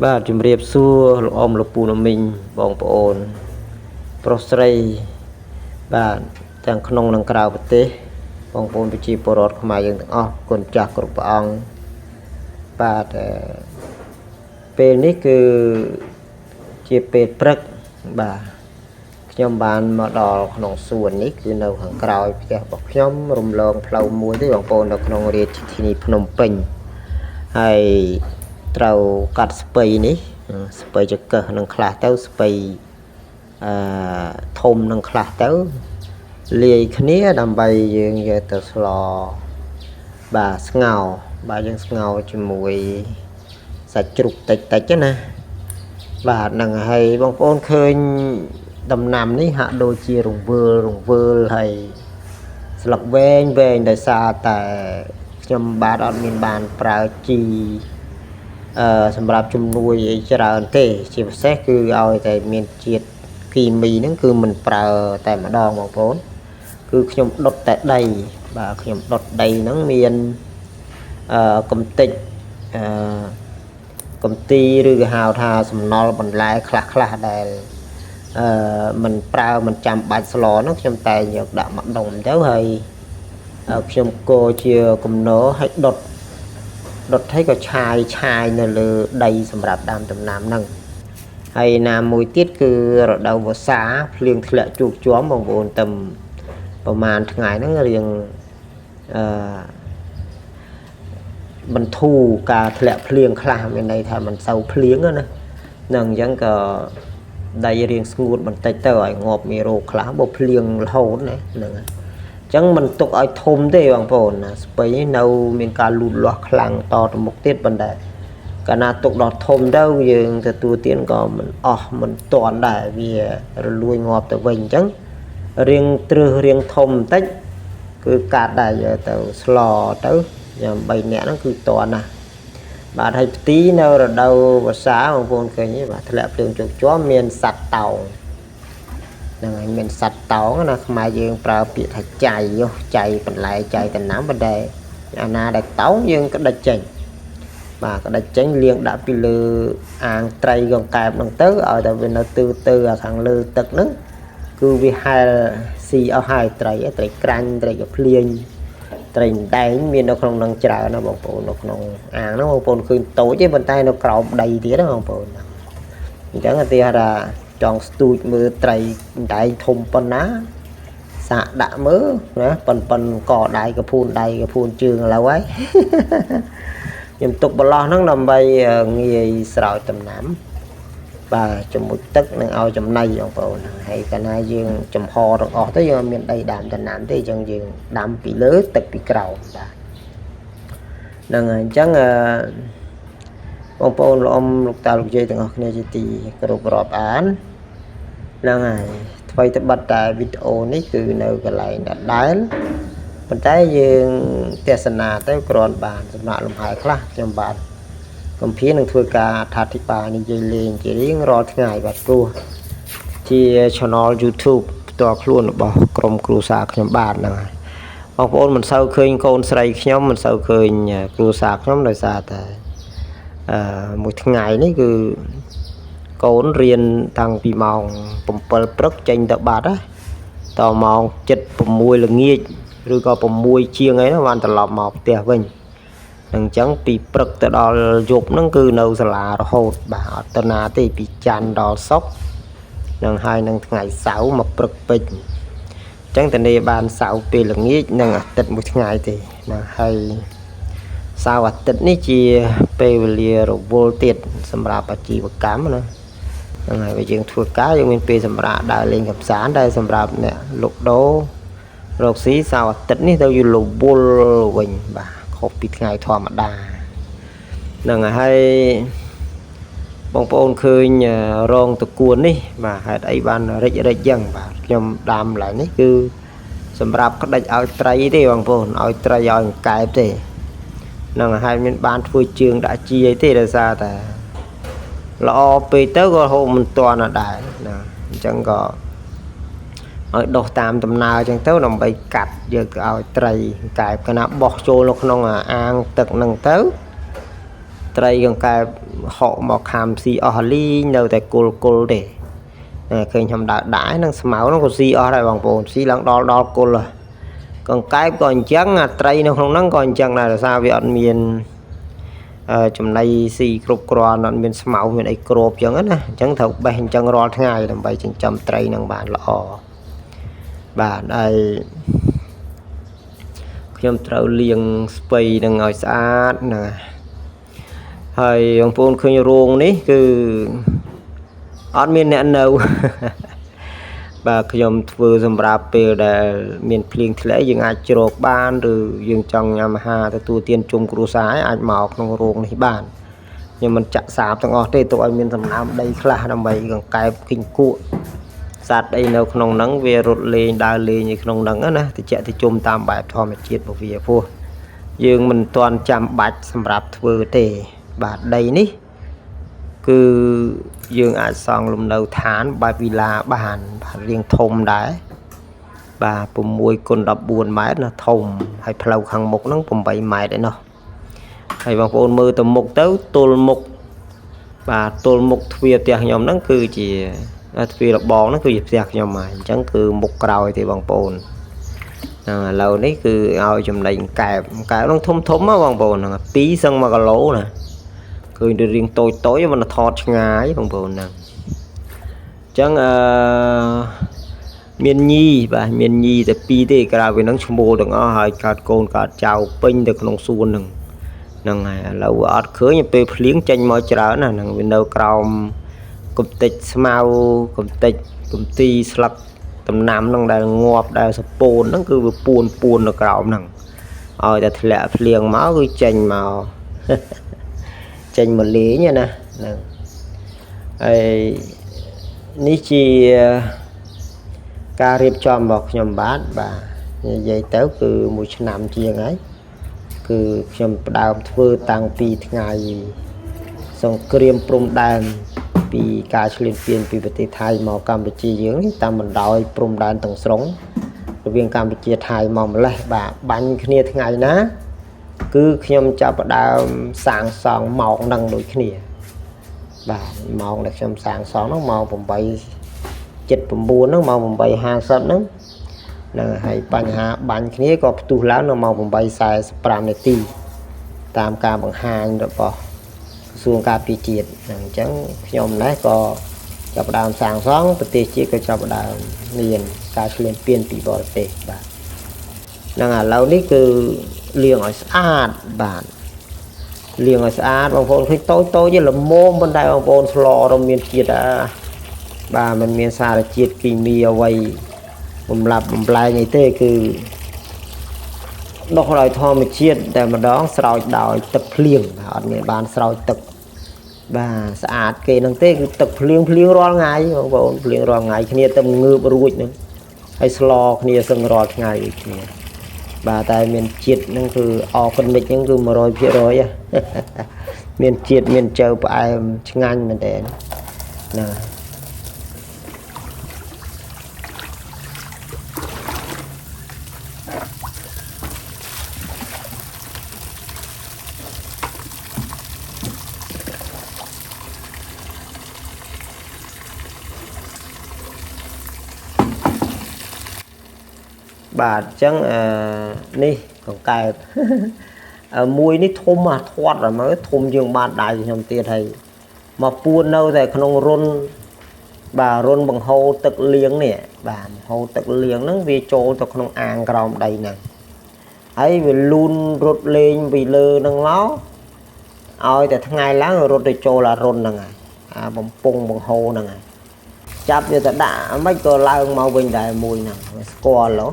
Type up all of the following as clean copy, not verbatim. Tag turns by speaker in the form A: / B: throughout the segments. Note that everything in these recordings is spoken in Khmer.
A: បាទជំរាបសួរលោកអ៊ំលោកពូណាមីងបងប្អូនប្រុសស្រីបាទទាំងក្នុងនិងក្រៅប្រទេសបងប្អូនប្រជាពលរដ្ឋខ្មែរយើងទាំងអស់គុណចាស់គ្រប់ព្រះអង្គបាទពេលនេះគឺជាពេលព្រឹកបាទខ្ញុំបានមកដល់ក្នុងសួននេះគឺនៅខាងក្រោយផ្ទះរបស់ខ្ញុំរំលងផ្លូវមួយទេបងប្អូននៅក្នុងរាជធានីភ្នំពេញហើយត្រូវកាត់ស្ពៃនេះស្ពៃចកឹះនឹងខ្លះទៅស្ពៃធំនឹងខ្លះទៅលាយគ្នាដើម្បីយើងយកទៅស្លបាទស្ងោរបាទយើងស្ងោរជាមួយសាច់ជ្រូកតិចណាបាទនឹងហើយបងប្អូនឃើញដំណាំនេះហាក់ដូចជារង្វើលហើយស្លឹកវែងដោយសារតែខ្ញុំបាទអត់មានបានប្រើជីសម្រាប់ជំនួយអីច្រើនទេជាពិសេសគឺឲ្យតែមានជាតិគីមីហ្នឹងគឺមិនប្រើតែម្ដងបងប្អូនគឺខ្ញុំដុតតែដីបាទខ្ញុំដុតដីហ្នឹងមានកំទេចកំទីឬក៏ហៅថាសំណល់បន្លែខ្លះដែលមិនប្រើមិនចាំបាច់ស្លហ្នឹងខ្ញុំតែយកដាក់មកដុំទៅហើយខ្ញុំកូរជាគំនរឲ្យដុតឲ្យក៏ឆាយនៅលើដីសម្រាប់ដាំដំណាំហ្នឹងហើយណាមួយទៀតគឺរដូវវស្សាភ្លៀងធ្លាក់ជោគជាំបងប្អូនតែប្រហែលថ្ងៃហ្នឹងរៀងបន្ធូរការធ្លាក់ភ្លៀងខ្លះមានន័យថាមិនសូវភ្លៀងណាហ្នឹងអញ្ចឹងក៏ដីរៀងស្ងួតបន្តិចទៅឲ្យងាប់មេរោគខ្លះបើភ្លៀងរហូតណាហ្នឹងអញ្ចឹងមិនទុកឲ្យធំទេបងប្អូនណាស្ពៃនៅមានការលូតលាស់ខ្លាំងតទៅមុខទៀតប៉ុន្តែកាលណាទុកដល់ធំទៅយើងទទួលទានក៏មិនអស់មិនតាន់ដែរវារលួយងាប់ទៅវិញអញ្ចឹងរៀងត្រឹសរៀងធំបន្តិចគឺកាត់ដែរយកទៅស្លទៅយ៉ាង3នាក់ហ្នឹងគឺតាន់ណាបាទហើយផ្ទីនៅរដូវវស្សាបងប្អូនឃើញទេបាទធ្លាក់ភ្លៀងជោគជាំមានសត្វតោងហ្នឹងហើយមានសត្វតោងណាខ្មែរយើងប្រើពាក្យថាចៃចៃបន្លែចៃតំណាំប៉ុន្តែអាណាដែលតោងយើងក្តិចចេញបាទក្តិចចេញលាងដាក់ពីលើអាងត្រីកង្កែបហ្នឹងទៅឲ្យតែវានៅទៅខាងលើទឹកហ្នឹងគឺវាហែលស៊ីអស់ហើយត្រីក្រាញ់ត្រីកាភ្លៀងត្រីដែងមាននៅក្នុងនឹងច្រើនណាបងប្អូននៅក្នុងអាងហ្នឹងបងប្អូនឃើញតូចទេប៉ុន្តែនៅក្រោមដីទៀតណាបងប្អូនអញ្ចឹងគេថាចង់ស្ទូចមើលត្រីដែងធំប៉ុណ្ណាសាកដាក់មើលណាប៉ុនកដៃកភួនដៃកភួនជើងឥឡូវហើយខ្ញុំទុកបន្លោះហ្នឹងដើម្បីងាយស្រោចដំណាំបាទជាមួយទឹកនឹងឲ្យចំណីបងប្អូនហើយកាលណាយើងចំហទាំងអស់ទៅយើងអត់មានដីដាំដំណាំទេអញ្ចឹងយើងដាំពីលើទឹកពីក្រោមបាទហ្នឹងហើយអញ្ចឹងបងប្អូនលោកអ៊ំលោកតាលោកយាយទាំងអស់គ្នាជាទីគោរពរាប់អានហ្នឹងហើយថ្មីត្បិតតែវីដេអូនេះគឺនៅកន្លែងដដែលប៉ុន្តែយើងទេសនាទៅគ្រាន់បានសម្រាប់លំហែខ្លះខ្ញុំបាទកំភៀននឹងធ្វើការអត្ថាធិប្បាយនិយាយលេងជារៀងរាល់ថ្ងៃបាទព្រោះជា channel YouTube ផ្ទាល់ខ្លួនរបស់ក្រុមគ្រួសារខ្ញុំបាទហ្នឹងហើយបងប្អូនមិនសូវឃើញកូនស្រីខ្ញុំមិនសូវឃើញគ្រួសារខ្ញុំដោយសារតែមួយថ្ងៃនេះគឺកូនរៀនតាំងពីម៉ោង7ព្រឹកចេញទៅបាត់ណាតម៉ោង7-6ល្ងាចឬក៏6ជាងអីណាបានត្រឡប់មកផ្ទះវិញអញ្ចឹងពីព្រឹកទៅដល់យប់ហ្នឹងគឺនៅសាលារហូតបាទអត់ទៅណាទេពីច័ន្ទដល់សុក្រនឹងហើយនឹងថ្ងៃសៅរ៍មកព្រឹកពេជ្រអញ្ចឹងតនេបានសៅរ៍ពេលល្ងាចនិងអាទិត្យមួយថ្ងៃទេណាហើយសៅរ៍អាទិត្យនេះជាពេលវេលារវល់ទៀតសម្រាប់អាជីវកម្មណាហ្នឹងហើយបើយើងធ្វើការយើងមានពេលសម្រាប់ដើរលេងកម្សាន្តដែរសម្រាប់អ្នកលក់ដូររកស៊ីសៅរ៍អាទិត្យនេះទៅយល់រវល់វិញបាទខុសពីថ្ងៃធម្មតាហ្នឹងហើយបងប្អូនឃើញរងតកួននេះបាទហេតុអីបានរិចចឹងបាទខ្ញុំដាំឡើងនេះគឺសម្រាប់ក្តិចឲ្យត្រីទេបងប្អូនឲ្យត្រីឲ្យកែបទេហ្នឹងហើយមានបានធ្វើជើងដាក់ជីអីទេដោយសារតែល្អពេកទៅក៏ហូបមិនទាន់ដែរណាអញ្ចឹងក៏ឲ្យដុសតាមដំណើរអញ្ចឹងទៅដើម្បីកាត់យកទៅឲ្យត្រីកែបកណាបោះចូលនៅក្នុងអាងទឹកហ្នឹងទៅ ត្រីកង្កែបហក់មកខាំស៊ីអស់លីងនៅតែគល់ទេឃើញខ្ញុំដើរដាក់ហ្នឹងស្មៅហ្នឹងក៏ស៊ីអស់ដែរបងប្អូនស៊ីឡើងដល់គល់កង្កែបក៏អញ្ចឹងអាត្រីនៅក្នុងហ្នឹងក៏អញ្ចឹងដែរដោយសារវាអត់មានចំណីស៊ីគ្រប់គ្រាន់អត់មានស្មៅមានអីគ្របអញ្ចឹងណាអញ្ចឹងត្រូវបេះអញ្ចឹងរាល់ថ្ងៃដើម្បីចិញ្ចឹមត្រីហ្នឹងបានល្អបាទហើយខ្ញុំត្រូវលាងស្ពៃនឹងឲ្យស្អាតណាហើយបងប្អូនឃើញរោងនេះគឺអត់មានអ្នកនៅបាទខ្ញុំធ្វើសម្រាប់ពេលដែលមានភ្លៀងធ្លាក់យើងអាចជ្រកបានឬយើងចង់ញ៉ាំអាហារទទួលទានជុំគ្រួសារអាចមកក្នុងរោងនេះបានខ្ញុំមិនចាក់សាបទាំងអស់ទេទុកឲ្យមានសំណើមដីខ្លះដើម្បីកង្កែបគិញគក់សត្វអីនៅក្នុងហ្នឹងវារត់លេងដើរលេងនៅក្នុងហ្នឹងណាតិចតិជុំតាមបែបធម្មជាតិរបស់វាព្រោះយើងមិនទាន់ចាំបាច់សម្រាប់ធ្វើទេបាទដីនេះគឺយើងអាចសង់លំនៅឋានបែបវិឡាបានបាទរាងធំដែរបាទ6 × 14 ម៉ែត្រណាធំហើយផ្លូវខាងមុខហ្នឹង8 ម៉ែត្រឯណោះហើយបងប្អូនមើលទៅមុខទៅទល់មុខបាទទល់មុខទ្វារផ្ទះខ្ញុំហ្នឹងគឺជាទ្វាររបងហ្នឹងគឺជាផ្ទះខ្ញុំហើយអញ្ចឹងគឺមុខក្រោយទេបងប្អូនហ្នឹងឥឡូវនេះគឺឲ្យចំណីកង្កែបហ្នឹងធំណាបងប្អូនហ្នឹង2សឹង1 គីឡូណាឃើញរៀងតូចមិនថតឆ្ងាយបងប្អូនហ្នឹងអញ្ចឹងមានញីបាទមានញីតែ2ទេក្រៅពីហ្នឹងឈ្មោលទាំងអស់ហើយកើតកូនកើតចៅពេញទៅក្នុងសួនហ្នឹងហើយឥឡូវអត់ឃើញពេលភ្លៀងចេញមកច្រើនណាហ្នឹងវានៅក្រោមកំទេចស្មៅកំទេចកំទីស្លឹកដំណាំហ្នឹងដែលងាប់ដែលសពោនហ្នឹងគឺវាពួននៅក្រោមហ្នឹងឲ្យតែធ្លាក់ភ្លៀងមកគឺចេញមកលេងណាហ្នឹងហើយនេះជាការរៀបចំរបស់ខ្ញុំបាទនិយាយទៅគឺ1ឆ្នាំជាងហើយគឺខ្ញុំផ្ដើមធ្វើតាំងពីថ្ងៃសង្គ្រាមព្រំដែនពីការឈ្លានពានពីប្រទេសថៃមកកម្ពុជាយើងនេះតាមបណ្ដោយព្រំដែនទាំងស្រុងរវាងកម្ពុជាថៃមកម្លេះបាទបាញ់គ្នាថ្ងៃណាគឺខ្ញុំចាប់ផ្ដើមសាងសង់ម៉ោងនឹងដូចគ្នាបាទម៉ោងដែលខ្ញុំសាងសង់ហ្នឹងម៉ោង8:79ហ្នឹងម៉ោង8:50ហ្នឹងហើយបញ្ហាបាញ់គ្នាក៏ផ្ទុះឡើងនៅម៉ោង8:45នាទីតាមការបង្ហាញរបស់ក្រសួងការពារជាតិអញ្ចឹងខ្ញុំណេះក៏ចាប់ផ្ដើមសាងសង់ប្រទេសជាតិក៏ចាប់ផ្ដើមមានការឈ្លានពានពីបរទេសបាទហ្នឹងឥឡូវនេះគឺលាងឲ្យស្អាតបាទលាងឲ្យស្អាតបងប្អូនឃើញតូចទេល្មមប៉ុន្តែបងប្អូនស្លរមានជាតិបាទมันមានសារជាតិគីមីអ្វីបំលាប់បំលែងអីទេគឺដុសដោយធម្មជាតិតែម្ដងស្រោចដោយទឹកភ្លៀងអត់មានបានស្រោចទឹកបាទស្អាតគេនឹងទេគឺទឹកភ្លៀងរាល់ថ្ងៃបងប្អូនភ្លៀងរាល់ថ្ងៃគ្នាទៅងើបរួចហ្នឹងហើយស្លគ្នាសឹងរាល់ថ្ងៃដូចគ្នាបាទតែមានជាតិហ្នឹងគឺអอร์แกនិកហ្នឹងគឺ100%មានជាតិមានចៅផ្អែមឆ្ងាញ់មែនតើណាបាទអញ្ចឹងនេះកង្កែបមួយនេះធំធាត់មើលធំជាងបាតដៃខ្ញុំទៀតហើយមកពួននៅតែក្នុងរុនបាទរុនបង្ហូរទឹកលាងនេះបាទបង្ហូរទឹកលាងហ្នឹងវាចូលទៅក្នុងអាងក្រោមដីហ្នឹងហើយវាលូនរត់លេងពីលើហ្នឹងមកឲ្យតែថ្ងៃឡើងរត់ទៅចូលអារុនហ្នឹងហើយអាបំពង់បង្ហូរហ្នឹងហើយចាប់វាទៅដាក់មិនក៏ឡើងមកវិញដែរមួយហ្នឹងស្គាល់ហ៎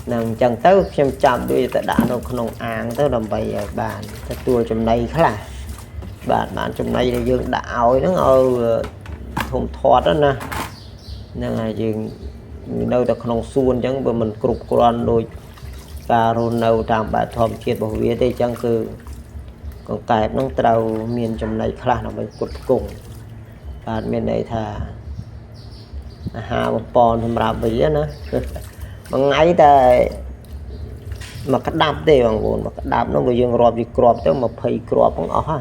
A: ហ្នឹងអញ្ចឹងទៅខ្ញុំចាប់វាទៅដាក់នៅក្នុងអាងទៅដើម្បីឲ្យបានទទួលចំណីខ្លះបាទបានចំណីដែលយើងដាក់ឲ្យហ្នឹងឲ្យធំធាត់ណាហ្នឹងហើយយើងនៅតែក្នុងសួនអញ្ចឹងបើមិនគ្រប់គ្រាន់ដូចការរស់នៅតាមបែបធម្មជាតិរបស់វាទេអញ្ចឹងគឺកង្កែបហ្នឹងត្រូវមានចំណីខ្លះដើម្បីផ្គត់ផ្គង់បាទមានន័យថាអាហារបំពន់សម្រាប់វាណាមួយថ្ងៃតែមួយក្តាប់ទេបងប្អូនមួយក្តាប់នោះបើយើងរាប់វាគ្រាប់ទៅ20គ្រាប់ហ្នឹងអស់ហ่ะ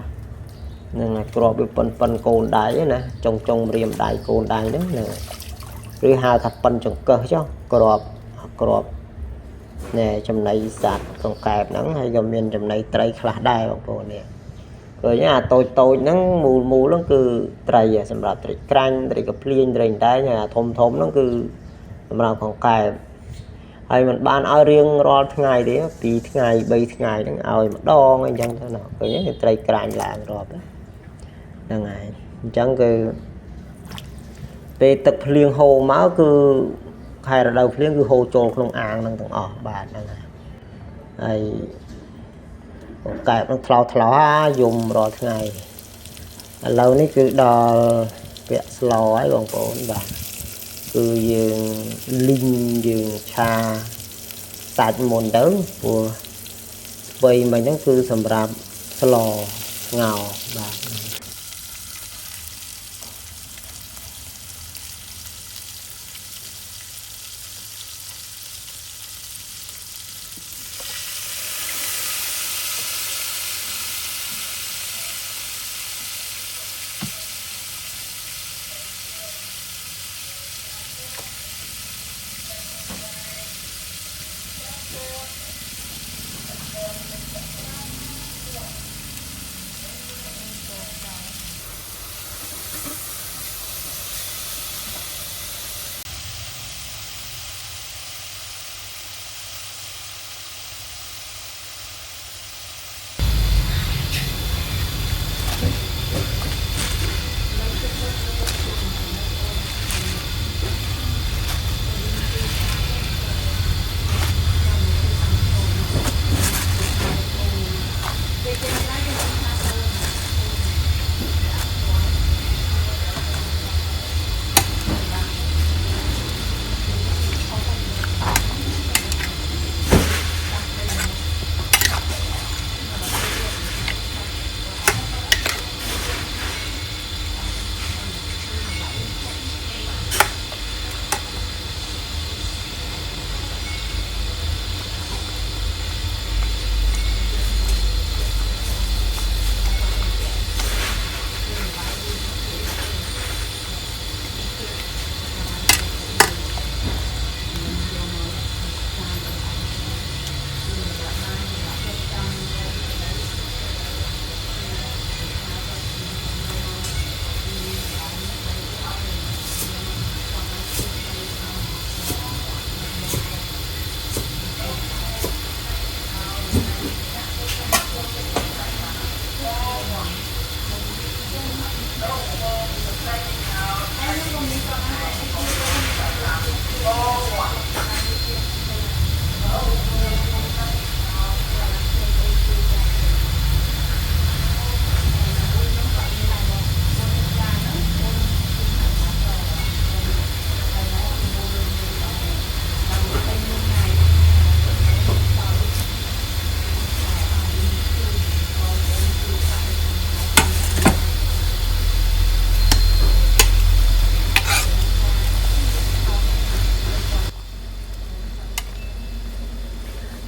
A: នឹងក្របវាប៉ុនកូនដៃណាចុងរៀមដៃកូនដៃហ្នឹងឬហៅថាប៉ុនចង្កឹះចុះក្របណែចំណីសត្វកង្កែបហ្នឹងហើយក៏មានចំណីត្រីខ្លះដែរបងប្អូននេះឃើញអាតូចហ្នឹងមូលហ្នឹងគឺត្រីសម្រាប់ត្រីក្រាញ់ត្រីកាភ្លៀងត្រីតែអាធំហ្នឹងគឺសម្រាប់កង្កែបហើយมันបានឲ្យរៀងរាល់ថ្ងៃទេ2ថ្ងៃ3ថ្ងៃហ្នឹងឲ្យម្ដងអញ្ចឹងទៅណាឃើញទេត្រីក្រាញ់ឡើងរាប់ហ្នឹងហើយអញ្ចឹងគឺពេលទឹកភ្លៀងហូរមកគឺខែរដូវភ្លៀងគឺហូរចូលក្នុងអាងហ្នឹងទាំងអស់បាទហ្នឹងហើយកែបនឹងថ្លោយំរាល់ថ្ងៃឥឡូវនេះគឺដល់ពាក់ស្លោហើយបងប្អូនបាទគឺយើងលីងយើងឆាសាច់មុនទៅព្រោះស្បៃមិញហ្នឹងគឺសម្រាប់ស្លងោបាទ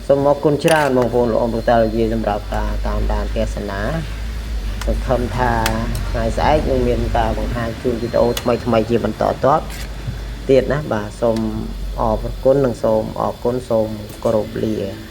A: សូមអរគុណច្រើនបងប្អូនលោកអមតលយាសម្រាប់ការតាមដានទេសនាសង្ឃឹមថាថ្ងៃស្អែកនឹងមានការបង្ហាញជូនវីដេអូថ្មីជាបន្តទៀតណាបាទសូមអរគុណនិងសូមអរគុណសូមគោរពលា